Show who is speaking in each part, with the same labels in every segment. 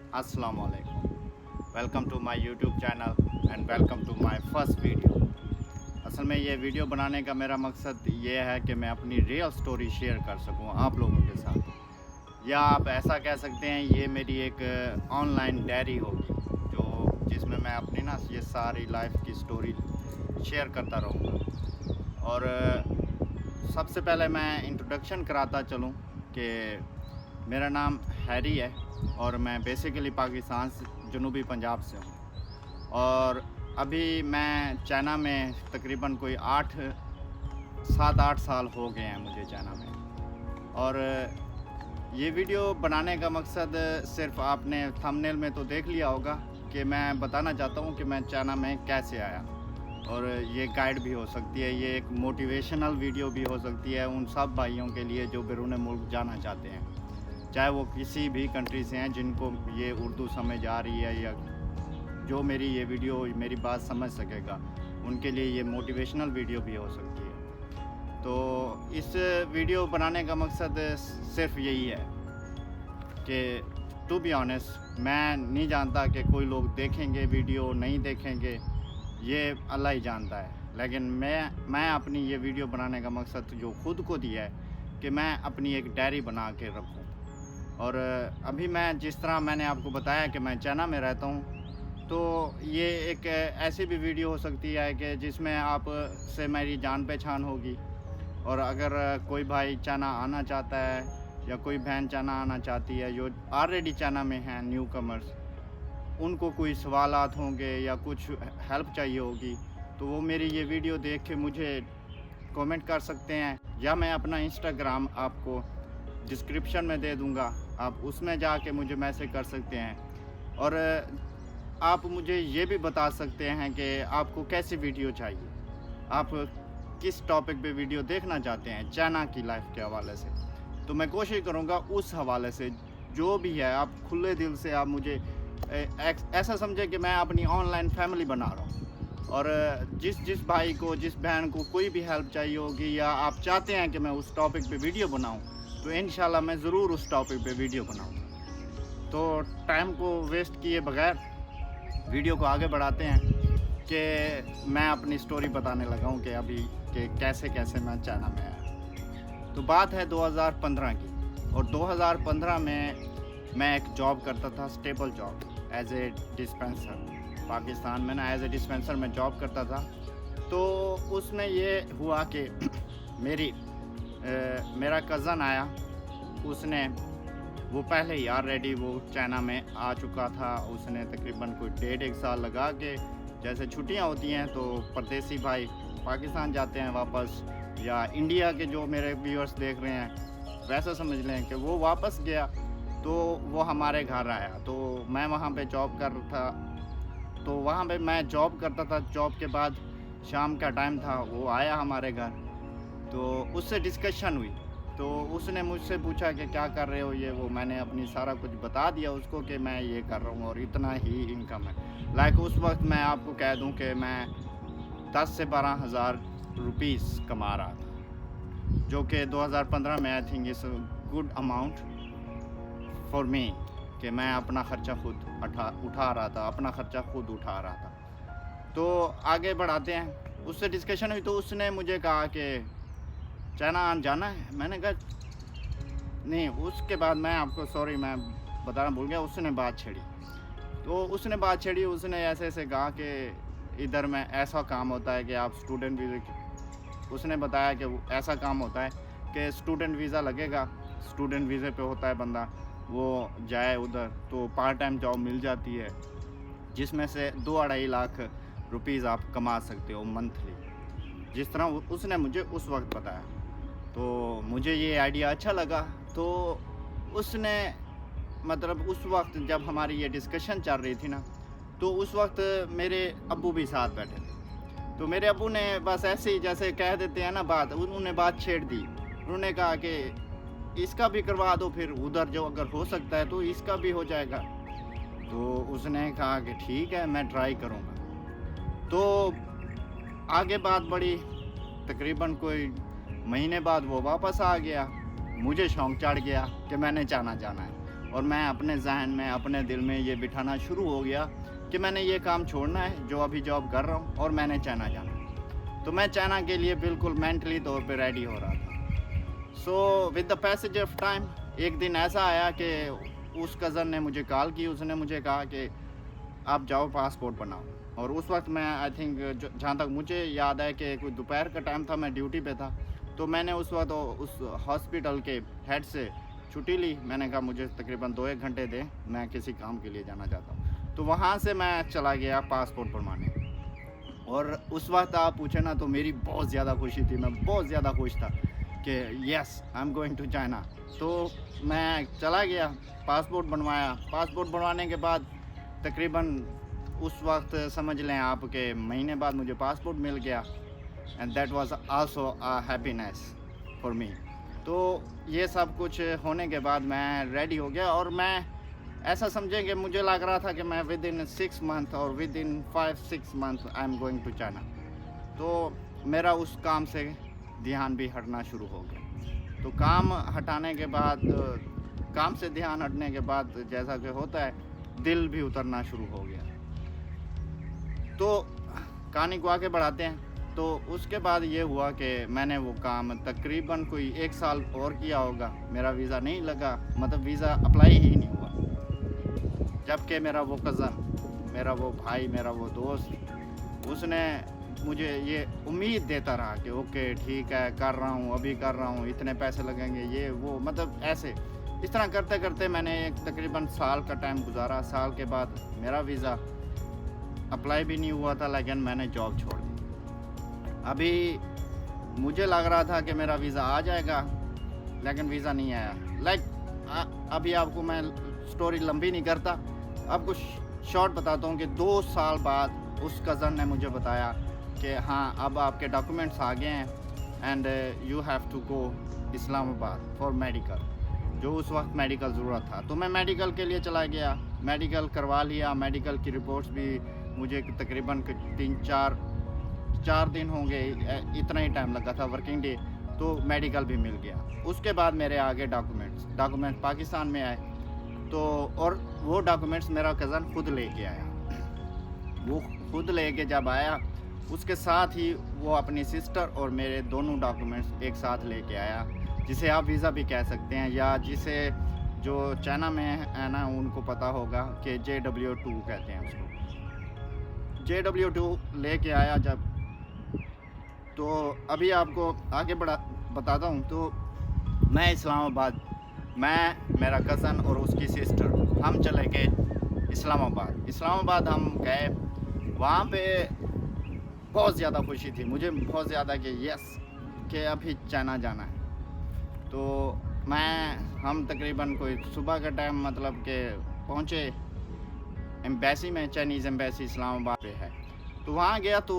Speaker 1: अस्सलाम वालेकुम। Welcome to my YouTube channel and welcome to my first video. असल में ये वीडियो बनाने का मेरा मकसद ये है कि मैं अपनी रियल स्टोरी शेयर कर सकूं आप लोगों के साथ, या आप ऐसा कह सकते हैं ये मेरी एक ऑनलाइन डायरी होगी जो जिसमें मैं अपनी ये सारी लाइफ की स्टोरी शेयर करता रहूँगा। और सबसे पहले मैं इंट्रोडक्शन कराता चलूँ कि मेरा नाम हैरी है और मैं बेसिकली पाकिस्तान से जनूबी पंजाब से हूँ। और अभी मैं चाइना में तकरीबन कोई 7-8 साल हो गए हैं मुझे चाइना में। और ये वीडियो बनाने का मकसद सिर्फ आपने थंबनेल में तो देख लिया होगा कि मैं बताना चाहता हूँ कि मैं चाइना में कैसे आया। और ये गाइड भी हो सकती है, ये एक मोटिवेशनल वीडियो भी हो सकती है उन सब भाइयों के लिए जो बैरून मुल्क जाना चाहते हैं, चाहे वो किसी भी कंट्री से हैं जिनको ये उर्दू समझ आ रही है या जो मेरी ये वीडियो मेरी बात समझ सकेगा उनके लिए ये मोटिवेशनल वीडियो भी हो सकती है। तो इस वीडियो बनाने का मकसद सिर्फ यही है कि टू बी ऑनेस्ट मैं नहीं जानता कि कोई लोग देखेंगे वीडियो नहीं देखेंगे, ये अल्लाह ही जानता है। लेकिन मैं अपनी ये वीडियो बनाने का मकसद जो खुद को दिया है कि मैं अपनी एक डायरी बना के रखूँ। और अभी मैं जिस तरह मैंने आपको बताया कि मैं चाइना में रहता हूँ, तो ये एक ऐसी भी वीडियो हो सकती है कि जिसमें आप से मेरी जान पहचान होगी। और अगर कोई भाई चाइना आना चाहता है या कोई बहन चाइना आना चाहती है जो ऑलरेडी चाइना में हैं न्यू कमर्स, उनको कोई सवालात होंगे या कुछ हेल्प चाहिए होगी तो वो मेरी ये वीडियो देख के मुझे कमेंट कर सकते हैं, या मैं अपना इंस्टाग्राम आपको डिस्क्रिप्शन में दे दूंगा, आप उसमें जाके मुझे मैसेज कर सकते हैं। और आप मुझे ये भी बता सकते हैं कि आपको कैसी वीडियो चाहिए, आप किस टॉपिक पे वीडियो देखना चाहते हैं चाइना की लाइफ के हवाले से। तो मैं कोशिश करूँगा उस हवाले से जो भी है आप खुले दिल से आप मुझे ऐसा समझे कि मैं अपनी ऑनलाइन फैमिली बना रहा हूँ। और जिस भाई को जिस बहन को कोई भी हेल्प चाहिए होगी या आप चाहते हैं कि मैं उस टॉपिक पे वीडियो बनाऊँ, तो इंशाल्लाह मैं ज़रूर उस टॉपिक पे वीडियो बनाऊँगा। तो टाइम को वेस्ट किए बगैर वीडियो को आगे बढ़ाते हैं कि मैं अपनी स्टोरी बताने लगा हूँ कि अभी कि कैसे कैसे मैं चाइना में आया। तो बात है 2015 की, और 2015 में मैं एक जॉब करता था, stable job as a dispenser. Pakistan में एज ए डिस्पेंसर में जॉब करता था। तो उसमें ये हुआ कि मेरा कज़न आया, उसने वो पहले ही ऑलरेडी वो चाइना में आ चुका था। उसने तकरीबन कोई 1.5 साल लगा के, जैसे छुट्टियां होती हैं तो परदेसी भाई पाकिस्तान जाते हैं वापस, या इंडिया के जो मेरे व्यूअर्स देख रहे हैं वैसा समझ लें कि वो वापस गया, तो वो हमारे घर आया। तो मैं वहाँ पे जॉब कर रहा था, तो वहाँ पे मैं जॉब करता था। जॉब के बाद शाम का टाइम था, वो आया हमारे घर, तो उससे डिस्कशन हुई। तो उसने मुझसे पूछा कि क्या कर रहे हो ये वो, मैंने अपनी सारा कुछ बता दिया उसको कि मैं ये कर रहा हूँ और इतना ही इनकम है। लाइक उस वक्त मैं आपको कह दूँ कि मैं 10 से 12 हज़ार रुपीज़ कमा रहा था, जो कि 2015 में I think is good amount for me, कि मैं अपना ख़र्चा खुद उठा रहा था, अपना ख़र्चा खुद उठा रहा था। तो आगे बढ़ाते हैं, उससे डिस्कशन हुई। तो उसने मुझे कहा कि चाइना जाना है, मैंने कहा नहीं। उसके बाद मैं आपको मैं बताना भूल गया, उसने बात छेड़ी। तो उसने बात छेड़ी, उसने ऐसे ऐसे कहा कि इधर में ऐसा काम होता है कि आप स्टूडेंट वीज़ा, उसने बताया कि ऐसा काम होता है कि स्टूडेंट वीज़ा लगेगा, स्टूडेंट वीज़े पे होता है बंदा, वो जाए उधर तो पार्ट टाइम जॉब मिल जाती है जिसमें से 2-2.5 लाख रुपीज़ आप कमा सकते हो मंथली, जिस तरह उसने मुझे उस वक्त बताया। तो मुझे ये आइडिया अच्छा लगा। तो उसने मतलब उस वक्त जब हमारी ये डिस्कशन चल रही थी ना, तो उस वक्त मेरे अब्बू भी साथ बैठे थे। तो मेरे अब्बू ने बस ऐसे ही जैसे कह देते हैं ना बात, उन्होंने बात छेड़ दी। उन्होंने कहा कि इसका भी करवा दो, फिर उधर जो अगर हो सकता है तो इसका भी हो जाएगा। तो उसने कहा कि ठीक है मैं ट्राई करूँगा। तो आगे बात बढ़ी, तकरीबन कोई महीने बाद वो वापस आ गया। मुझे शौक़ चढ़ गया कि मैंने चाइना जाना है। اور میں اپنے ذہن میں اپنے دل میں یہ بٹھانا شروع ہو گیا کہ میں نے یہ کام چھوڑنا ہے جو ابھی جاب کر رہا ہوں اور میں نے چائنا جانا ہے. تو میں چائنا کے لیے بالکل مینٹلی طور پہ ریڈی ہو رہا تھا. So with the passage of time ایک دن ایسا آیا کہ اس کزن نے مجھے کال کی. اس نے مجھے کہا کہ آپ جاؤ پاسپورٹ بناؤ. اور اس وقت میں آئی تھنک جہاں تک مجھے یاد ہے کہ کوئی دوپہر کا ٹائم تھا, میں ڈیوٹی پہ تھا. تو میں نے اس وقت اس ہاسپٹل کے ہیڈ سے چھٹی لی. میں نے کہا مجھے تقریباً 2-1 گھنٹے دیں, میں کسی کام کے لیے جانا چاہتا ہوں. تو وہاں سے میں چلا گیا پاسپورٹ بنوانے. اور اس وقت آپ پوچھیں نا تو میری بہت زیادہ خوشی تھی, میں بہت زیادہ خوش تھا کہ yes I am going to China. تو میں چلا گیا, پاسپورٹ بنوایا. پاسپورٹ بنوانے کے بعد تقریباً اس وقت سمجھ لیں آپ کہ مہینے بعد مجھے پاسپورٹ مل گیا. And that was also happiness for me. تو یہ سب کچھ ہونے کے بعد میں ریڈی ہو گیا, اور میں ایسا سمجھیں کہ مجھے لگ رہا تھا کہ میں ود ان 6 months اور within 5-6 months I am going to China. تو میرا اس کام سے دھیان بھی ہٹنا شروع ہو گیا. تو کام ہٹانے کے بعد, کام سے دھیان ہٹنے کے بعد جیسا کہ ہوتا ہے دل بھی اترنا شروع ہو گیا. تو کہانی کو آگے بڑھاتے ہیں. تو اس کے بعد یہ ہوا کہ میں نے وہ کام تقریباً کوئی 1 سال اور کیا ہوگا. میرا ویزا نہیں لگا, مطلب ویزا اپلائی ہی نہیں ہوا. جبکہ میرا وہ کزن, میرا وہ بھائی, میرا وہ دوست, اس نے مجھے یہ امید دیتا رہا کہ اوکے ٹھیک ہے کر رہا ہوں, ابھی کر رہا ہوں, اتنے پیسے لگیں گے, یہ وہ, مطلب ایسے اس طرح کرتے کرتے میں نے ایک تقریباً سال کا ٹائم گزارا. سال کے بعد میرا ویزا اپلائی بھی نہیں ہوا تھا, لیکن میں نے جاب چھوڑ دی. ابھی مجھے لگ رہا تھا کہ میرا ویزا آ جائے گا, لیکن ویزا نہیں آیا. ابھی آپ کو میں سٹوری لمبی نہیں کرتا, آپ کو شارٹ بتاتا ہوں کہ 2 سال بعد اس کزن نے مجھے بتایا کہ ہاں اب آپ کے ڈاکومنٹس آ گئے ہیں and you have to go Islamabad for medical, جو اس وقت میڈیکل ضرورت تھا. تو میں میڈیکل کے لیے چلا گیا, میڈیکل کروا لیا. میڈیکل کی رپورٹس بھی مجھے تقریباً 3-4 دن ہوں گے, اتنا ہی ٹائم لگا تھا, ورکنگ ڈے. تو میڈیکل بھی مل گیا. اس کے بعد میرے آگے ڈاکومنٹس پاکستان میں آئے. تو اور وہ ڈاکومنٹس میرا کزن خود لے کے آیا. وہ خود لے کے جب آیا, اس کے ساتھ ہی وہ اپنی سسٹر اور میرے دونوں ڈاکومنٹس ایک ساتھ لے کے آیا, جسے آپ ویزا بھی کہہ سکتے ہیں, یا جسے جو چائنا میں ہے نا ان کو پتہ ہوگا کہ JW2 کہتے ہیں اس کو. JW2 لے کے آیا جب. تو ابھی آپ کو آگے بتاتا ہوں. تو میں اسلام آباد, میں, میرا کزن اور اس کی سسٹر, ہم چلے گئے اسلام آباد. ہم گئے وہاں پہ, بہت زیادہ خوشی تھی مجھے, بہت زیادہ کہ یس کہ ابھی چائنا جانا ہے. تو ہم تقریباً کوئی صبح کا ٹائم مطلب کہ پہنچے ایمبیسی میں, چائنیز ایمبیسی اسلام آباد پہ ہے. تو وہاں گیا تو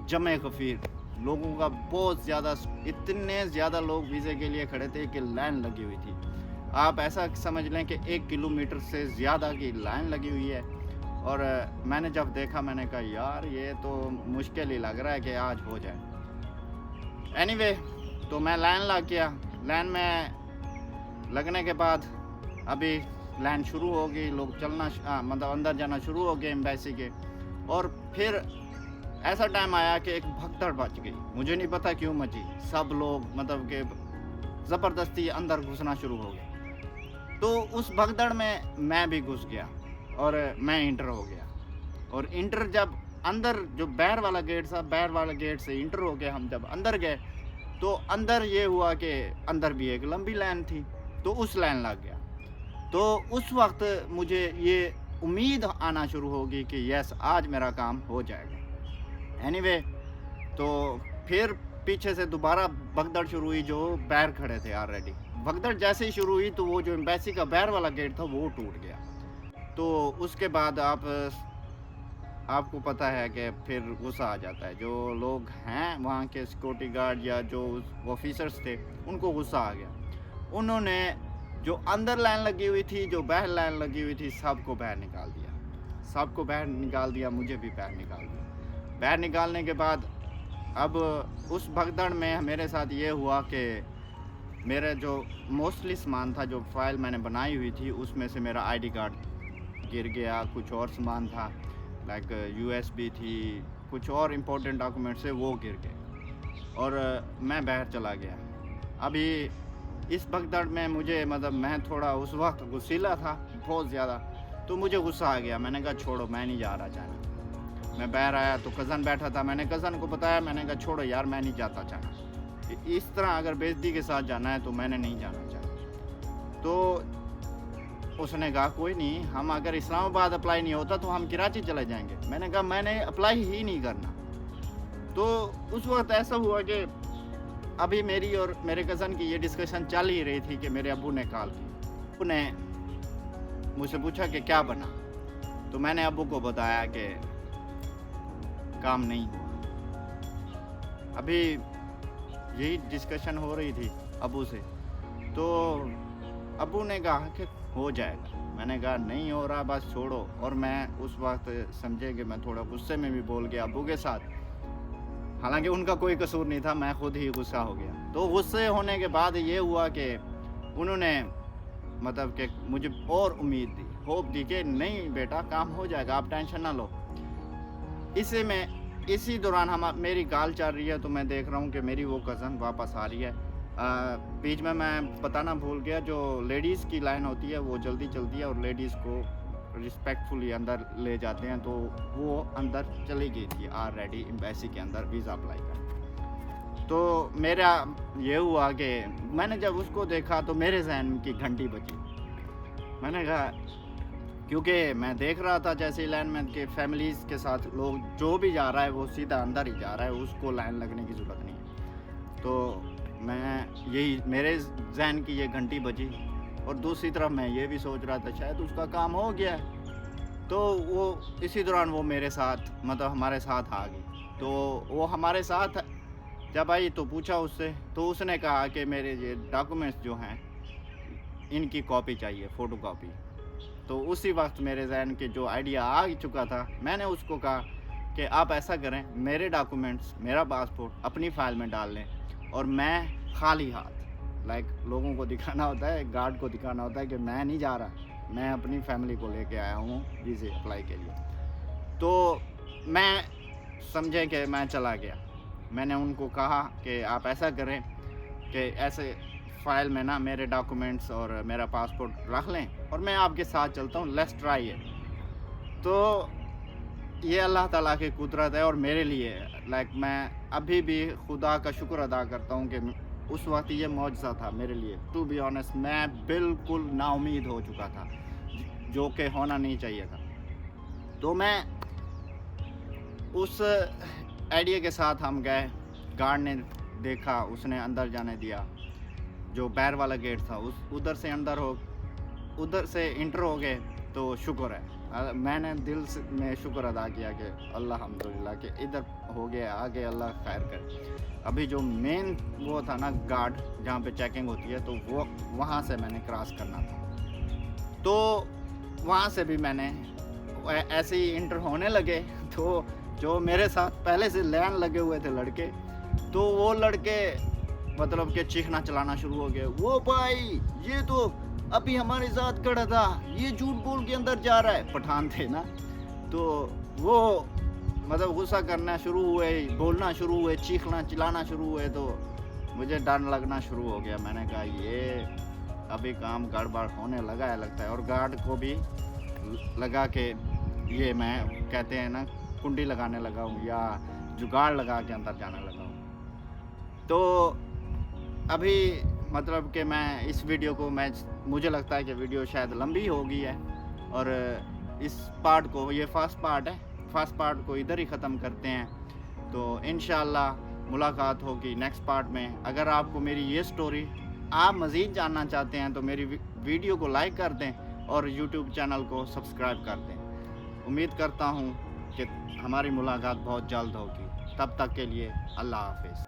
Speaker 1: جمع غفیر لوگوں کا بہت زیادہ, اتنے زیادہ لوگ ویزے کے لیے کھڑے تھے کہ لائن لگی ہوئی تھی. آپ ایسا سمجھ لیں کہ 1 کلومیٹر سے زیادہ کی لائن لگی ہوئی ہے. اور میں نے جب دیکھا میں نے کہا یار یہ تو مشکل ہی لگ رہا ہے کہ آج ہو جائے. اینی وے تو میں لائن لگ گیا. لائن میں لگنے کے بعد ابھی لائن شروع ہو گئی, لوگ چلنا مطلب اندر جانا شروع ہو گئے ایمبیسی کے. اور پھر ایسا ٹائم آیا کہ ایک بھگدڑ مچ گئی, مجھے نہیں پتا کیوں مچی. سب لوگ مطلب کہ زبردستی اندر گھسنا شروع ہو گئے. تو اس بھگدڑ میں بھی گھس گیا اور میں انٹر ہو گیا. اور انٹر جب اندر جو باہر والا گیٹ تھا, باہر والا گیٹ سے انٹر ہو گیا. ہم جب اندر گئے تو اندر یہ ہوا کہ اندر بھی ایک لمبی لائن تھی, تو اس لائن لگ گیا. تو اس وقت مجھے یہ امید آنا شروع ہوگی کہ یس آج میرا کام ہو جائے گا. اینی وے تو پھر پیچھے سے دوبارہ بھگدڑ شروع ہوئی, جو باہر کھڑے تھے آلریڈی. بھگدڑ جیسے ہی شروع ہوئی تو وہ جو ایمبیسی کا باہر والا گیٹ تھا وہ ٹوٹ گیا. تو اس کے بعد آپ کو پتہ ہے کہ پھر غصہ آ جاتا ہے. جو لوگ ہیں وہاں کے سیکورٹی گارڈ یا جو آفیسرز تھے ان کو غصہ آ گیا. انہوں نے جو اندر لائن لگی ہوئی تھی, جو باہر لائن لگی ہوئی تھی, سب کو باہر نکال دیا. سب کو باہر نکال دیا, مجھے بھی باہر نکال دیا. باہر نکالنے کے بعد اب اس بھگدڑ میں میرے ساتھ یہ ہوا کہ मेरा जो मोस्टली सामान था, जो फाइल मैंने बनाई हुई थी, उसमें से मेरा आईडी कार्ड गिर गया, कुछ और सामान था लाइक यूएसबी थी, कुछ और इम्पोर्टेंट डॉक्यूमेंट्स थे, वो गिर गए और मैं बाहर चला गया। अभी इस भगदड़ में मुझे मतलब मैं थोड़ा उस वक्त गुस्सीला था बहुत ज़्यादा, तो मुझे गुस्सा आ गया। मैंने कहा छोड़ो, मैं नहीं जा रहा चाइना। मैं बाहर आया तो कज़न बैठा था, मैंने कज़न को बताया, मैंने कहा छोड़ो यार, मैं नहीं जाता चाइना। इस तरह अगर बेइज्जती के साथ जाना है तो मैंने नहीं जाना चाहा। तो उसने कहा कोई नहीं, हम अगर इस्लामाबाद अप्लाई नहीं होता तो हम कराची चले जाएंगे। मैंने कहा मैंने अप्लाई ही नहीं करना। तो उस वक्त ऐसा हुआ कि अभी मेरी और मेरे कज़न की ये डिस्कशन चल ही रही थी कि मेरे अब्बू ने कॉल की। अब्बू ने मुझसे पूछा कि क्या बना, तो मैंने अब्बू को बताया कि काम नहीं हुआ। अभी यही डिस्कशन हो रही थी अब्बू से, तो अब्बू ने कहा कि हो जाएगा। मैंने कहा नहीं हो रहा, बस छोड़ो। और मैं उस वक्त समझे कि मैं थोड़ा गुस्से में भी बोल गया अब्बू के साथ, हालांकि उनका कोई कसूर नहीं था, मैं खुद ही गुस्सा हो गया। तो गुस्से होने के बाद ये हुआ कि उन्होंने मतलब कि मुझे और उम्मीद दी, होप दी कि नहीं बेटा काम हो जाएगा, आप टेंशन ना लो। इसी दौरान मेरी कॉल चल रही है, तो मैं देख रहा हूँ कि मेरी वो कज़न वापस आ रही है। बीच में मैं बताना भूल गया, जो लेडीज़ की लाइन होती है वो जल्दी चलती है और लेडीज़ को रिस्पेक्टफुली अंदर ले जाते हैं, तो वो अंदर चली गई थी ऑलरेडी एम्बेसी के अंदर वीज़ा अप्लाई कर। तो मेरा ये हुआ कि मैंने जब उसको देखा तो मेरे जहन की घंटी बजी। मैंने कहा, क्योंकि मैं देख रहा था जैसे लाइन में कि फैमिलीज़ के साथ लोग जो भी जा रहा है वो सीधा अंदर ही जा रहा है, उसको लाइन लगने की ज़रूरत नहीं है। तो मैं यही मेरे जहन की ये घंटी बजी और दूसरी तरफ मैं ये भी सोच रहा था शायद उसका काम हो गया है। तो वो इसी दौरान वो मेरे साथ मतलब हमारे साथ आ गई। तो वो हमारे साथ जब आई तो पूछा उससे, तो उसने कहा कि मेरे ये डॉक्यूमेंट्स जो हैं इनकी कॉपी चाहिए, फ़ोटो कॉपी। तो उसी वक्त मेरे जहन के जो आइडिया आ चुका था, मैंने उसको कहा कि आप ऐसा करें, मेरे डॉक्यूमेंट्स, मेरा पासपोर्ट अपनी फ़ाइल में डाल लें और मैं खाली हाथ, लाइक लोगों को दिखाना होता है, गार्ड को दिखाना होता है कि मैं नहीं जा रहा, मैं अपनी फैमिली को लेके आया हूँ वीज़े अप्लाई के लिए। तो मैं समझे कि मैं चला गया। मैंने उनको कहा कि आप ऐसा करें कि ऐसे फ़ाइल में ना मेरे डॉक्यूमेंट्स और मेरा पासपोर्ट रख लें और मैं आपके साथ चलता हूँ, लेट्स ट्राई इट। तो ये अल्लाह ताला की कुदरत है और मेरे लिए लाइक मैं अभी भी खुदा का शुक्र अदा करता हूँ कि उस वक्त ये मौजज़ा था मेरे लिए। टू बी ऑनेस्ट मैं बिल्कुल नाउमीद हो चुका था, जो कि होना नहीं चाहिए था। तो मैं उस आइडिया के साथ हम गए, गार्ड ने देखा, उसने अंदर जाने दिया। जो बाहर वाला गेट था उधर से इंटर हो गए, तो शुक्र है। मैंने दिल से में शुक्र अदा किया कि अल्हम्दुलिल्लाह कि इधर हो गया, आगे अल्लाह खैर करे। अभी जो मेन वो था ना गार्ड, जहाँ पे चेकिंग होती है, तो वो वहाँ से मैंने क्रॉस करना था। तो वहाँ से भी मैंने ऐसे ही इंटर होने लगे, तो जो मेरे साथ पहले से लाइन लगे हुए थे लड़के, तो वो लड़के मतलब कि चीखना चलाना शुरू हो गए, वो भाई ये तो अभी हमारे साथ खड़ा था, ये झूठ बोल के अंदर जा रहा है। पठान थे ना, तो वो मतलब गुस्सा करना शुरू हुए, बोलना शुरू हुए, चीखना चिल्लाना शुरू हुए, तो मुझे डर लगना शुरू हो गया। मैंने कहा ये अभी काम गड़बड़ होने लगा है लगता है। और गार्ड को भी लगा कि ये मैं कहते हैं ना कुंडी लगाने लगा हूँ या जुगाड़ लगा के अंदर जाने लगा हूँ। तो अभी मतलब कि मैं इस वीडियो को मुझे लगता है कि वीडियो शायद लंबी हो गई है और इस पार्ट को, ये फर्स्ट पार्ट है, फर्स्ट पार्ट को इधर ही ख़त्म करते हैं। तो इंशाल्लाह मुलाकात होगी नेक्स्ट पार्ट में। अगर आपको मेरी ये स्टोरी आप मज़ीद जानना चाहते हैं तो मेरी वीडियो को लाइक कर दें और यूट्यूब चैनल को सब्सक्राइब कर दें। उम्मीद करता हूँ कि हमारी मुलाकात बहुत जल्द होगी। तब तक के लिए अल्लाह हाफिज़।